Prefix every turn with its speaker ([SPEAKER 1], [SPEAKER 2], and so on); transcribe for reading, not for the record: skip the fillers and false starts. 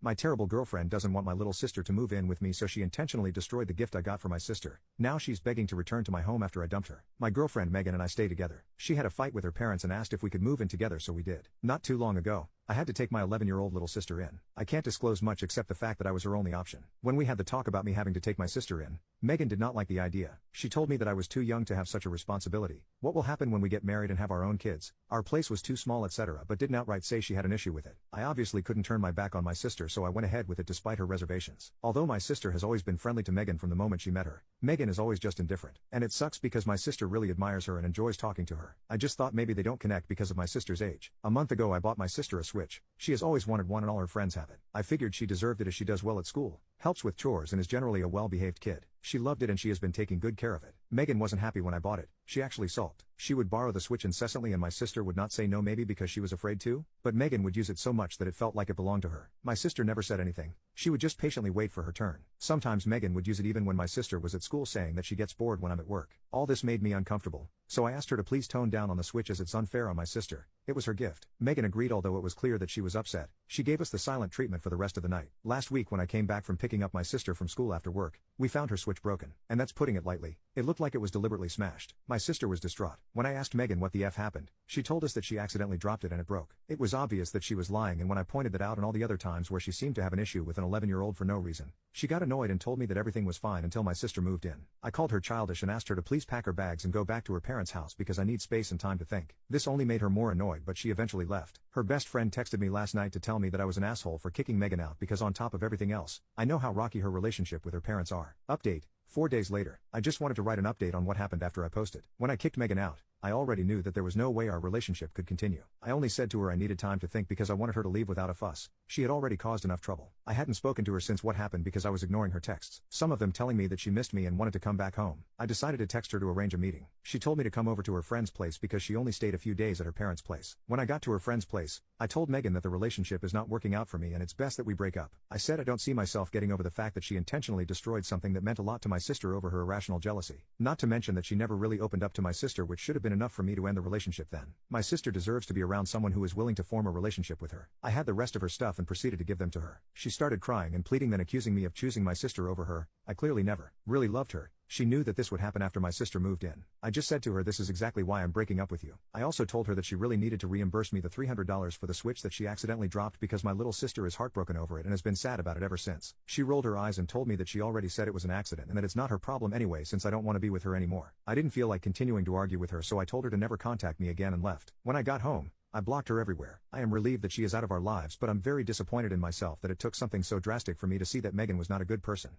[SPEAKER 1] My terrible girlfriend doesn't want my little sister to move in with me, so she intentionally destroyed the gift I got for my sister. Now she's begging to return to my home after I dumped her. My girlfriend Megan and I stay together. She had a fight with her parents and asked if we could move in together, so we did. Not too long ago, I had to take my 11-year-old little sister in. I can't disclose much except the fact that I was her only option. When we had the talk about me having to take my sister in, Megan did not like the idea. She told me that I was too young to have such a responsibility. What will happen when we get married and have our own kids? Our place was too small, etc., but didn't outright say she had an issue with it. I obviously couldn't turn my back on my sister, so I went ahead with it despite her reservations. Although my sister has always been friendly to Megan from the moment she met her, Megan is always just indifferent. And it sucks because my sister really admires her and enjoys talking to her. I just thought maybe they don't connect because of my sister's age. A month ago I bought my sister a Switch. She has always wanted one and all her friends have it. I figured she deserved it as she does well at school, helps with chores and is generally a well-behaved kid. She loved it and she has been taking good care of it. Megan wasn't happy when I bought it. She actually sulked. She would borrow the Switch incessantly and my sister would not say no, maybe because she was afraid to, but Megan would use it so much that it felt like it belonged to her. My sister never said anything. She would just patiently wait for her turn. Sometimes Megan would use it even when my sister was at school, saying that she gets bored when I'm at work. All this made me uncomfortable, so I asked her to please tone down on the Switch as it's unfair on my sister. It was her gift. Megan agreed, although it was clear that she was upset. She gave us the silent treatment for the rest of the night. Last week when I came back from picking up my sister from school after work, we found her Switch broken. And that's putting it lightly. It looked like it was deliberately smashed. My sister was distraught. When I asked Megan what the F happened, she told us that she accidentally dropped it and it broke. It was obvious that she was lying, and when I pointed that out and all the other times where she seemed to have an issue with an 11-year-old for no reason, she got annoyed and told me that everything was fine until my sister moved in. I called her childish and asked her to please pack her bags and go back to her parents' house because I need space and time to think. This only made her more annoyed, but she eventually left. Her best friend texted me last night to tell me that I was an asshole for kicking Megan out because on top of everything else, I know how rocky her relationship with her parents are. Update: 4 days later. I just wanted to write an update on what happened after I posted. When I kicked Megan out, I already knew that there was no way our relationship could continue. I only said to her I needed time to think because I wanted her to leave without a fuss. She had already caused enough trouble. I hadn't spoken to her since what happened because I was ignoring her texts, some of them telling me that she missed me and wanted to come back home. I decided to text her to arrange a meeting. She told me to come over to her friend's place because she only stayed a few days at her parents' place. When I got to her friend's place, I told Megan that the relationship is not working out for me and it's best that we break up. I said I don't see myself getting over the fact that she intentionally destroyed something that meant a lot to my sister over her irrational jealousy. Not to mention that she never really opened up to my sister, which should have been enough for me to end the relationship then. My sister deserves to be around someone who is willing to form a relationship with her. I had the rest of her stuff and proceeded to give them to her. She started crying and pleading, then accusing me of choosing my sister over her. I clearly never really loved her. She knew that this would happen after my sister moved in. I just said to her, this is exactly why I'm breaking up with you. I also told her that she really needed to reimburse me the $300 for the Switch that she accidentally dropped because my little sister is heartbroken over it and has been sad about it ever since. She rolled her eyes and told me that she already said it was an accident and that it's not her problem anyway since I don't want to be with her anymore. I didn't feel like continuing to argue with her, so I told her to never contact me again and left. When I got home, I blocked her everywhere. I am relieved that she is out of our lives, but I'm very disappointed in myself that it took something so drastic for me to see that Megan was not a good person.